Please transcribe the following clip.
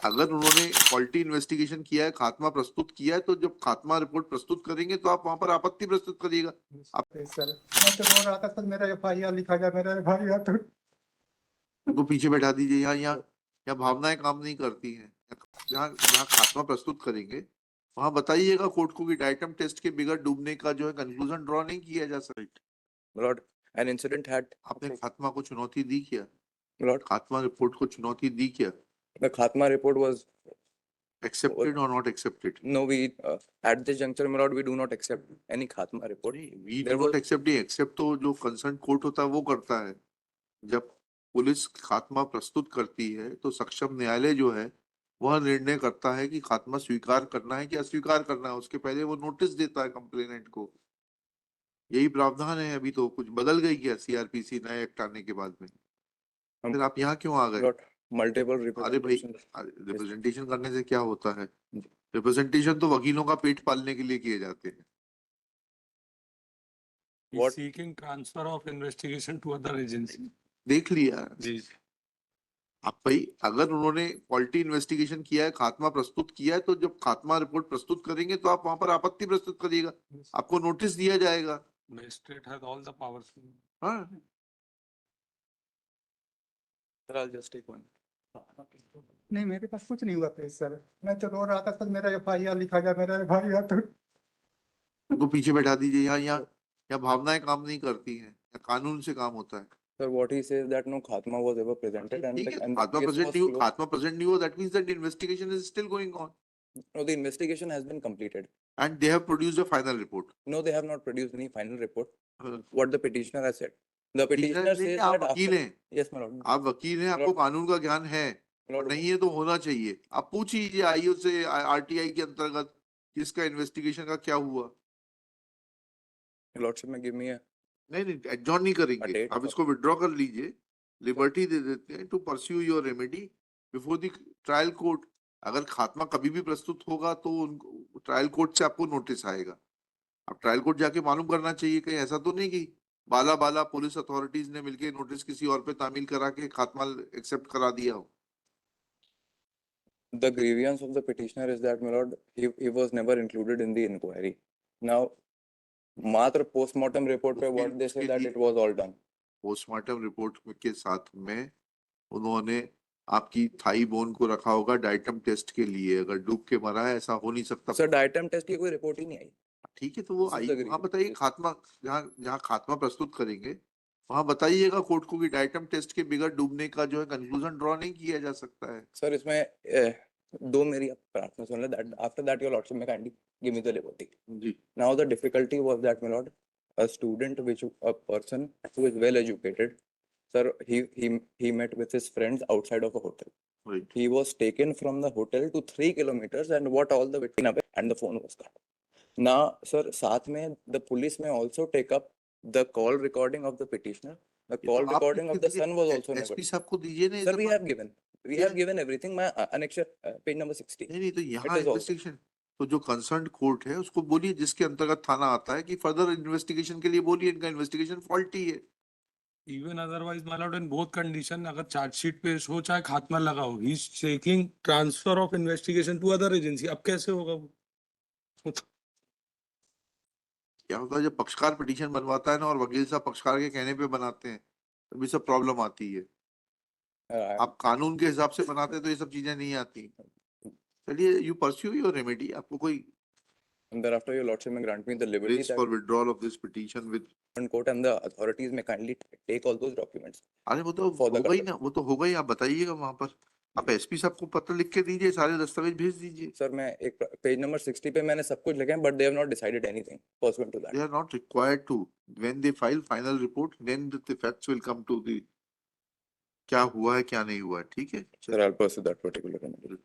अगर उन्होंने quality investigation किया है, खात्मा प्रस्तुत किया है, तो जब खात्मा रिपोर्ट प्रस्तुत करेंगे तो आप वहां पर आपत्ति प्रस्तुत करिएगा। आप सर मैं तो रो रहा था सर, मेरा FIR लिखा गया, मेरा FIR तो उनको पीछे बैठा दीजिए। यहाँ भावनाएं काम नहीं करती हैं। जहाँ जहाँ खात्मा प्रस्तुत करेंगे वहां बताइएगा कोर्ट को कि डाइटम टेस्ट के बिगड़ डूबने का जो है कंक्लूजन ड्रॉ नहीं किया जा सकता। Lord, an incident had. आपने खात्मा को चुनौती दी क्या? Lord, खात्मा रिपोर्ट को चुनौती दी क्या? the Khatma report was accepted और not accepted? no. We at this juncture, my Lord, we do not accept any Khatma report. We There do not was accept. Accept तो जो कंसर्न कोर्ट होता है वो करता है। जब पुलिस खात्मा प्रस्तुत करती है तो सक्षम न्यायालय जो है वह निर्णय करता है कि खात्मा स्वीकार करना है कि अस्वीकार करना है। उसके पहले वो नोटिस देता है कंप्लेनेंट को। यही प्रावधान है। अभी तो कुछ बदल गई क्या CRPC नए एक्ट आने के बाद में? फिर आप यहाँ क्यों आ गए? Lord, multiple अरे भाई, representations. रिप्रेजेंटेशन करने से क्या होता है? रिप्रेजेंटेशन तो वकीलों का पेट पालने के लिए किए जाते हैं। He's What- seeking transfer of investigation to other agency. देख लिया जी आप भाई। अगर उन्होंने क्वालिटी इन्वेस्टिगेशन किया है, खात्मा प्रस्तुत किया है, तो जब खात्मा रिपोर्ट प्रस्तुत करेंगे तो आप वहां पर आपत्ति प्रस्तुत करिएगा। आपको नोटिस दिया जाएगा। Magistrate has all the powers. हाँ, Sir, I'll just take one. नहीं, मेरे पास कुछ नहीं हुआ प्लीज सर, मैं तो रो रहा था सर, मेरा FIR लिखा गया, मेरा FIR तो उनको पीछे बैठा दीजिए। यहाँ भावनाएं काम नहीं करती हैं। यहाँ कानून से काम होता है। Sir, what he says that no Khatma was ever presented and ठीक the, है, and the खात्मा case प्रेजेंट was नहीं हो, closed. खात्मा प्रेजेंट नहीं हो, that means that the investigation is still going on No, the investigation has been completed. and they have produced a final report. No, they have not produced any final report. हाँ, What the petitioner has said. The petitioner नहीं, says आप that वकील after. हैं। Yes, my Lord. आप वकील हैं, आपको Lord- कानून का ज्ञान है। और Lord, नहीं है तो होना चाहिए। आप पूछ लीजिए IO से, RTI के अंतर्गत इसका इन्वेस्टिगेशन का क्या हुआ। Lordship may give me a. नहीं, एडजॉर्न नहीं करेंगे। date आप for- इसको विड्रॉ कर लीजिए, लिबर्टी दे देते हैं to pursue your remedy before the trial court. अगर खात्मा कभी भी प्रस्तुत होगा तो उनको ट्रायल कोर्ट से आपको नोटिस आएगा। आप ट्रायल कोर्ट जाके मालूम करना चाहिए। कहीं ऐसा तो नहीं कि बाला पुलिस अथॉरिटीज ने मिलके नोटिस किसी और पे तामील करा के खात्मा एक्सेप्ट करा दिया हो। The grievance of the petitioner is that, my Lord, he was never included in the inquiry. Now, मात्र postmortem report पे what they say that it was all done. Postmortem report के साथ में उन्होंने आपकी थाई बोन को रखा होगा डाइटम टेस्ट के लिए। अगर डूब के मरा है, ऐसा हो नहीं सकता। Sir, diatom test की कोई रिपोर्ट ही नहीं आई. ठीक है, तो वो This is I the agreement. वहां बताइए। खात्मा जहाँ खात्मा प्रस्तुत करेंगे वहां बताइएगा कोर्ट को कि डाइटम टेस्ट के बिगड़ डूबने का जो है कंक्लूजन ड्रॉ नहीं किया जा सकता है। Sir, इसमें दो मेरी प्रार्थना सुन ले. That after that your lordship may kindly give me the liberty. जी, Now the difficulty was that, my lord, a student, a person who is well educated, sir, he met with his friends outside of a hotel. Right. He was taken from the hotel to 3 kilometers and what all the witness and the phone was cut. Now, sir, साथ में the police may also take up the call recording of the petitioner. The call recording of the son was also never. SP साहब को दीजिए ना। Sir, we have given. We have given everything. My annexure, page number 60. नहीं, तो यहाँ It is all. Investigation तो जो concern court है उसको बोलिए, जिसके अंतर्गत थाना आता है, कि फर्दर इन्वेस्टिगेशन के लिए बोलिए इनका इन्वेस्टिगेशन फॉल्टी है। Even otherwise, my lord, in both condition, अगर चार्जशीट पेश हो चाहे खात्मा लगा हो, he is seeking transfer of investigation to other agency. अब कैसे होगा वो? क्या होता है जब पक्षकार पिटीशन बनवाता है ना और वकील साहब पक्षकार के कहने पे बनाते हैं, तभी सब प्रॉब्लम आती है। आप कानून के हिसाब से बनाते हैं तो ये सब चीजें नहीं आती। चलिए, यू परस्यू योर रेमेडी। आपको कोई And thereafter, your lordship may grant me the liberty रेस that for withdrawal of this petition with. court and the authorities may kindly take all those documents. अरे वो तो For the होगा ही ना, वो तो होगा ही। आप बताइएगा वहां पर। आप SP साहब को पत्र लिख के दीजिए, सारे दस्तावेज भेज दीजिए। Sir, मैं एक पेज नंबर 60 पे मैंने सब कुछ लिखा है, but they have not decided anything pursuant to that. They are not required to. When they file final report, then the facts will come to the क्या हुआ है क्या नहीं हुआ है। ठीक है, Sir, I'll pursue that particular.